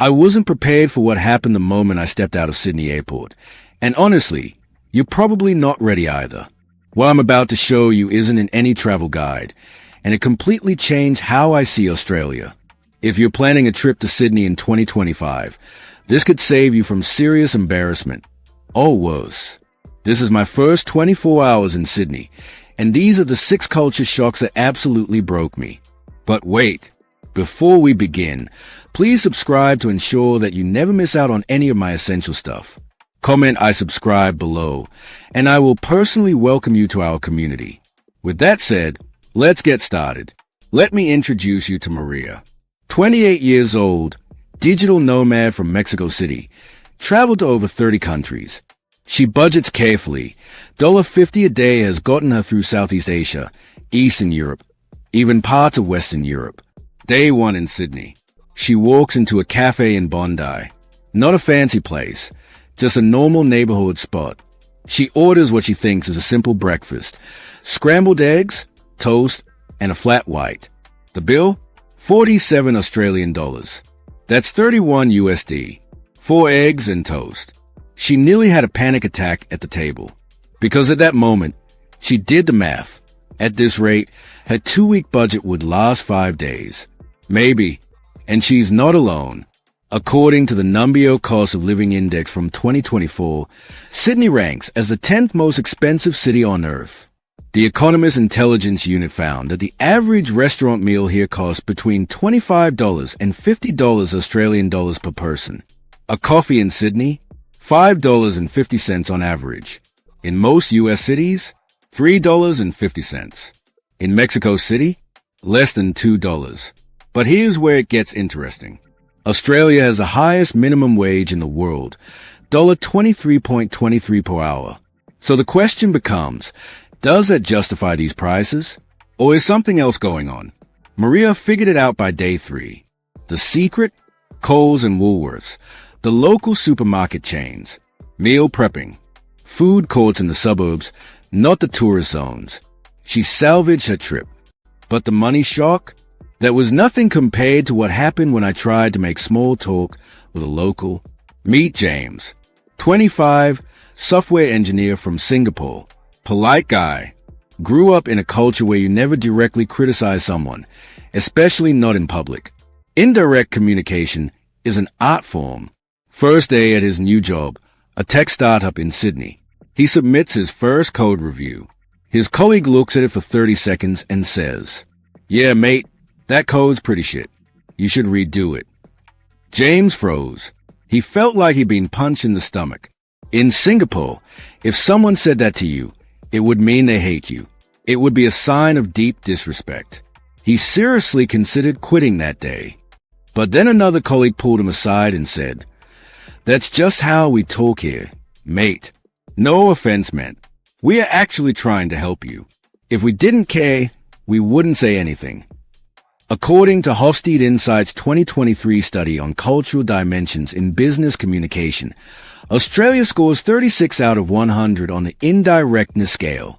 I wasn't prepared for what happened the moment I stepped out of Sydney Airport. And honestly, you're probably not ready either. What I'm about to show you isn't in any travel guide, and it completely changed how I see Australia. If you're planning a trip to Sydney in 2025, this could save you from serious embarrassment. Or worse. This is my first 24 hours in Sydney, and these are the 6 culture shocks that absolutely broke me. But wait, before we begin, please subscribe to ensure that you never miss out on any of my essential stuff. Comment I subscribe below, and I will personally welcome you to our community. With that said, let's get started. Let me introduce you to Maria. 28 years old, digital nomad from Mexico City, traveled to over 30 countries. She budgets carefully. $50 a day has gotten her through Southeast Asia, Eastern Europe, even parts of Western Europe. Day 1 in Sydney. She walks into a cafe in Bondi. Not a fancy place, just a normal neighborhood spot. She orders what she thinks is a simple breakfast. Scrambled eggs, toast, and a flat white. The bill? 47 Australian dollars. That's 31 USD. 4 eggs and toast. She nearly had a panic attack at the table. Because at that moment, she did the math. At this rate, her 2-week budget would last 5 days. Maybe. And she's not alone. According to the Numbeo Cost of Living Index from 2024, Sydney ranks as the 10th most expensive city on Earth. The Economist Intelligence Unit found that the average restaurant meal here costs between $25 and $50 Australian dollars per person. A coffee in Sydney? $5.50 on average. In most U.S. cities, $3.50. In Mexico City, less than $2. But here's where it gets interesting. Australia has the highest minimum wage in the world, $23.23 per hour. So the question becomes, does that justify these prices? Or is something else going on? Maria figured it out by day 3. The secret? Coles and Woolworths, the local supermarket chains, meal prepping, food courts in the suburbs, not the tourist zones. She salvaged her trip. But the money shock? That was nothing compared to what happened when I tried to make small talk with a local. Meet James, 25, software engineer from Singapore. Polite guy. Grew up in a culture where you never directly criticize someone, especially not in public. Indirect communication is an art form. First day at his new job, a tech startup in Sydney. He submits his first code review. His colleague looks at it for 30 seconds and says, "Yeah, mate, that code's pretty shit. You should redo it." James froze. He felt like he'd been punched in the stomach. In Singapore, if someone said that to you, it would mean they hate you. It would be a sign of deep disrespect. He seriously considered quitting that day. But then another colleague pulled him aside and said, "That's just how we talk here, mate. No offense meant. We are actually trying to help you. If we didn't care, we wouldn't say anything." According to Hofstede Insight's 2023 study on cultural dimensions in business communication, Australia scores 36 out of 100 on the indirectness scale.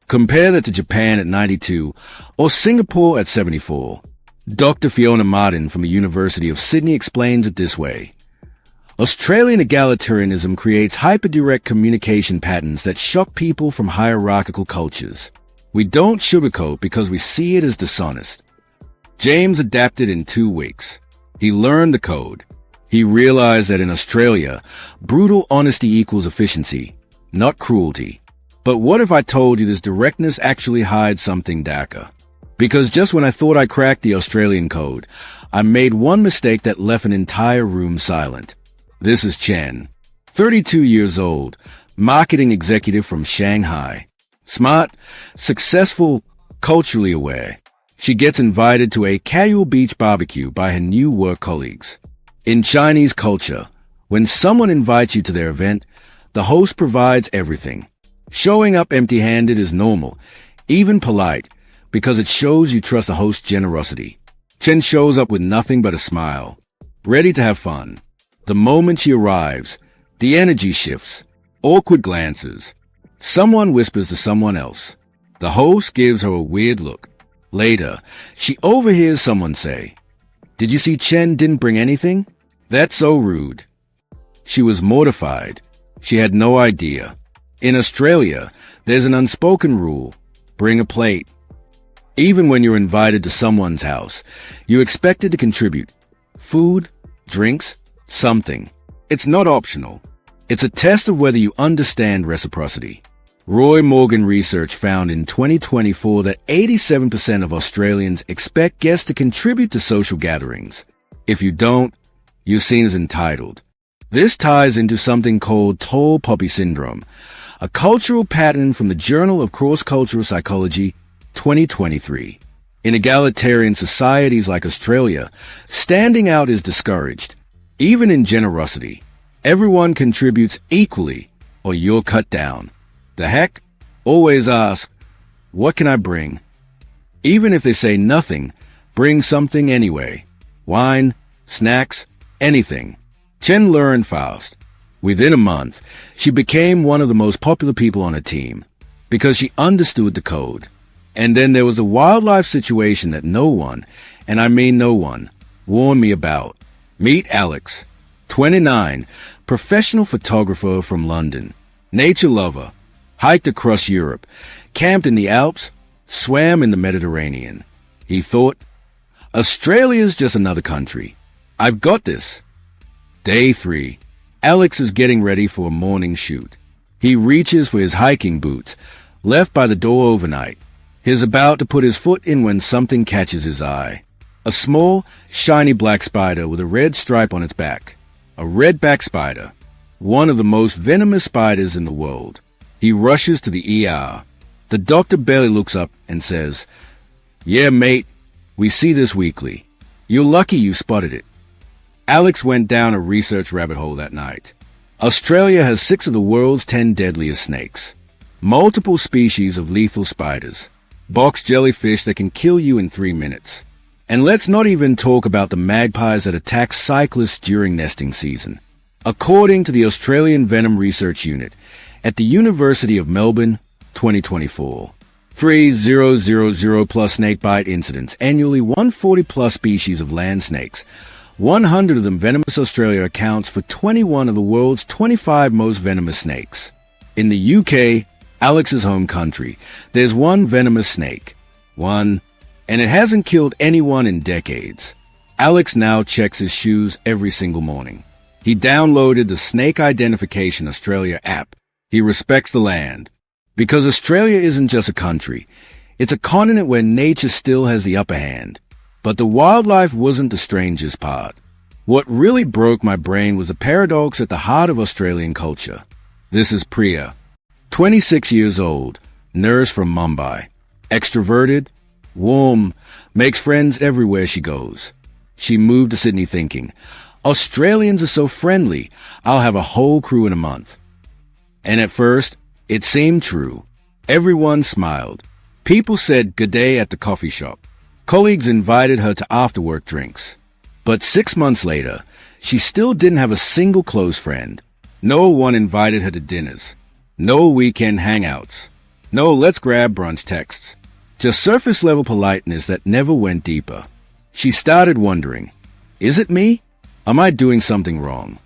Compare that to Japan at 92 or Singapore at 74. Dr. Fiona Martin from the University of Sydney explains it this way. Australian egalitarianism creates hyperdirect communication patterns that shock people from hierarchical cultures. We don't sugarcoat because we see it as dishonest. James adapted in 2 weeks. He learned the code. He realized that in Australia, brutal honesty equals efficiency, not cruelty. But what if I told you this directness actually hides something darker? Because just when I thought I cracked the Australian code, I made one mistake that left an entire room silent. This is Chen, 32 years old, marketing executive from Shanghai. Smart, successful, culturally aware. She gets invited to a casual beach barbecue by her new work colleagues. In Chinese culture, when someone invites you to their event, the host provides everything. Showing up empty-handed is normal, even polite, because it shows you trust the host's generosity. Chen shows up with nothing but a smile, ready to have fun. The moment she arrives, the energy shifts. Awkward glances. Someone whispers to someone else. The host gives her a weird look. Later, she overhears someone say, "Did you see Chen didn't bring anything?" That's so rude. She was mortified. She had no idea. In Australia, there's an unspoken rule. Bring a plate. Even when you're invited to someone's house, you're expected to contribute. Food, drinks, something. It's not optional. It's a test of whether you understand reciprocity. Roy Morgan research found in 2024 that 87% of Australians expect guests to contribute to social gatherings. If you don't, you're seen as entitled. This ties into something called tall poppy syndrome, a cultural pattern from the Journal of Cross-Cultural Psychology, 2023. In egalitarian societies like Australia, standing out is discouraged. Even in generosity, everyone contributes equally or you're cut down. The heck? Always ask, what can I bring? Even if they say nothing, bring something anyway. Wine, snacks, anything. Chen learned fast. Within a month, she became one of the most popular people on her team because she understood the code. And then there was a wildlife situation that no one, and I mean no one, warned me about. Meet Alex, 29, professional photographer from London, nature lover, hiked across Europe, camped in the Alps, swam in the Mediterranean. He thought, Australia's just another country. I've got this. Day 3. Alex is getting ready for a morning shoot. He reaches for his hiking boots, left by the door overnight. He's about to put his foot in when something catches his eye. A small, shiny black spider with a red stripe on its back. A redback spider, one of the most venomous spiders in the world. He rushes to the ER. The doctor barely looks up and says, "Yeah, mate, we see this weekly. You're lucky you spotted it." Alex went down a research rabbit hole that night. Australia has 6 of the world's 10 deadliest snakes. Multiple species of lethal spiders. Box jellyfish that can kill you in 3 minutes. And let's not even talk about the magpies that attack cyclists during nesting season. According to the Australian Venom Research Unit at the University of Melbourne, 2024, 3,000 plus snakebite incidents annually, 140 plus species of land snakes. 100 of them venomous. Australia accounts for 21 of the world's 25 most venomous snakes. In the UK, Alex's home country, there's one venomous snake. One. And it hasn't killed anyone in decades. Alex now checks his shoes every single morning. He downloaded the Snake Identification Australia app. He respects the land. Because Australia isn't just a country. It's a continent where nature still has the upper hand. But the wildlife wasn't the strangest part. What really broke my brain was a paradox at the heart of Australian culture. This is Priya, 26 years old, nurse from Mumbai. Extroverted, warm, makes friends everywhere she goes. She moved to Sydney thinking, Australians are so friendly, I'll have a whole crew in a month. And at first, it seemed true. Everyone smiled. People said good day at the coffee shop. Colleagues invited her to after-work drinks. But 6 months later, she still didn't have a single close friend. No one invited her to dinners. No weekend hangouts. No let's grab brunch texts. Just surface-level politeness that never went deeper. She started wondering, is it me? Am I doing something wrong?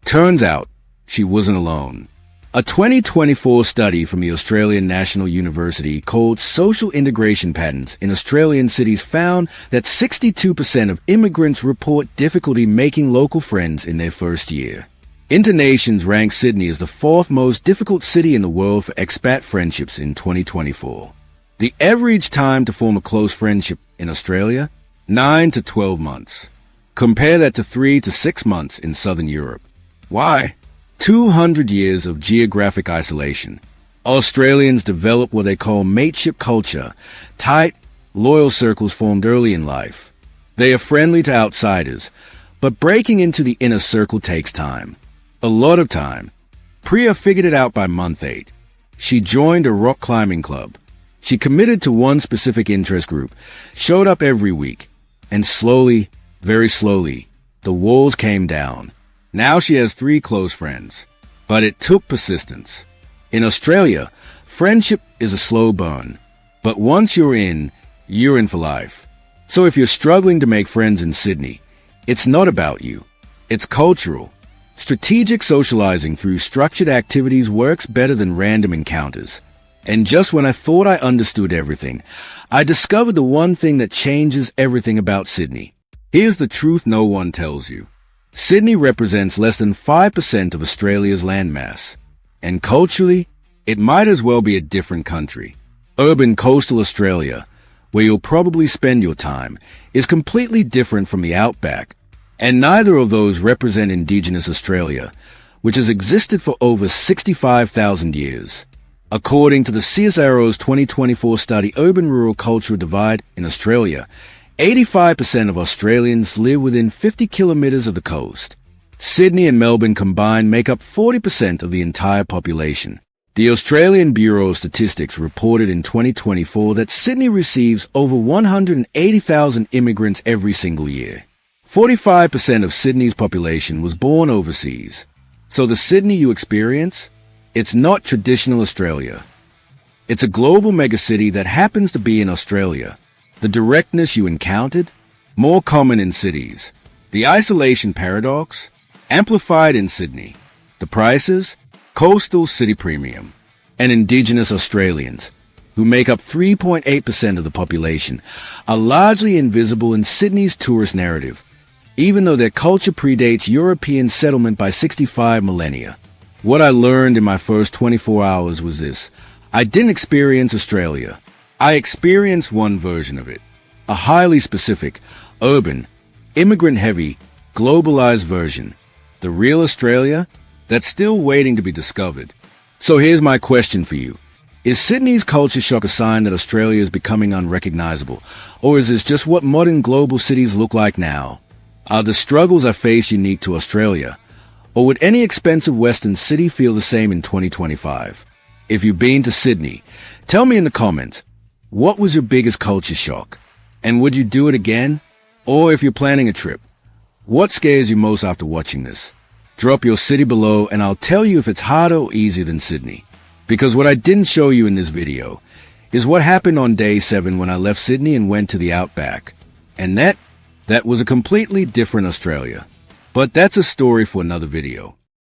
Turns out, she wasn't alone. A 2024 study from the Australian National University called Social Integration Patterns in Australian Cities found that 62% of immigrants report difficulty making local friends in their first year. Internations ranked Sydney as the 4th most difficult city in the world for expat friendships in 2024. The average time to form a close friendship in Australia, 9 to 12 months. Compare that to 3 to 6 months in Southern Europe. Why? 200 years of geographic isolation. Australians develop what they call mateship culture, tight, loyal circles formed early in life. They are friendly to outsiders, but breaking into the inner circle takes time. A lot of time. Priya figured it out by month 8. She joined a rock climbing club. She committed to one specific interest group, showed up every week, and slowly, very slowly, the walls came down. Now she has 3 close friends, but it took persistence. In Australia, friendship is a slow burn, but once you're in for life. So if you're struggling to make friends in Sydney, it's not about you. It's cultural. Strategic socializing through structured activities works better than random encounters. And just when I thought I understood everything, I discovered the one thing that changes everything about Sydney. Here's the truth no one tells you. Sydney represents less than 5% of Australia's landmass. And culturally, it might as well be a different country. Urban coastal Australia, where you'll probably spend your time, is completely different from the outback. And neither of those represent Indigenous Australia, which has existed for over 65,000 years. According to the CSIRO's 2024 study, Urban-Rural Cultural Divide in Australia, 85% of Australians live within 50 kilometres of the coast. Sydney and Melbourne combined make up 40% of the entire population. The Australian Bureau of Statistics reported in 2024 that Sydney receives over 180,000 immigrants every single year. 45% of Sydney's population was born overseas. So the Sydney you experience, it's not traditional Australia. It's a global megacity that happens to be in Australia. The directness you encountered, more common in cities. The isolation paradox, amplified in Sydney. The prices, coastal city premium. And Indigenous Australians, who make up 3.8% of the population, are largely invisible in Sydney's tourist narrative, even though their culture predates European settlement by 65 millennia. What I learned in my first 24 hours was this. I didn't experience Australia. I experienced one version of it. A highly specific, urban, immigrant-heavy, globalized version. The real Australia? That's still waiting to be discovered. So here's my question for you. Is Sydney's culture shock a sign that Australia is becoming unrecognizable? Or is this just what modern global cities look like now? Are the struggles I face unique to Australia? Or would any expensive Western city feel the same in 2025? If you've been to Sydney, tell me in the comments, what was your biggest culture shock? And would you do it again? Or if you're planning a trip, what scares you most after watching this? Drop your city below and I'll tell you if it's harder or easier than Sydney. Because what I didn't show you in this video is what happened on day 7 when I left Sydney and went to the outback. And that was a completely different Australia. But that's a story for another video.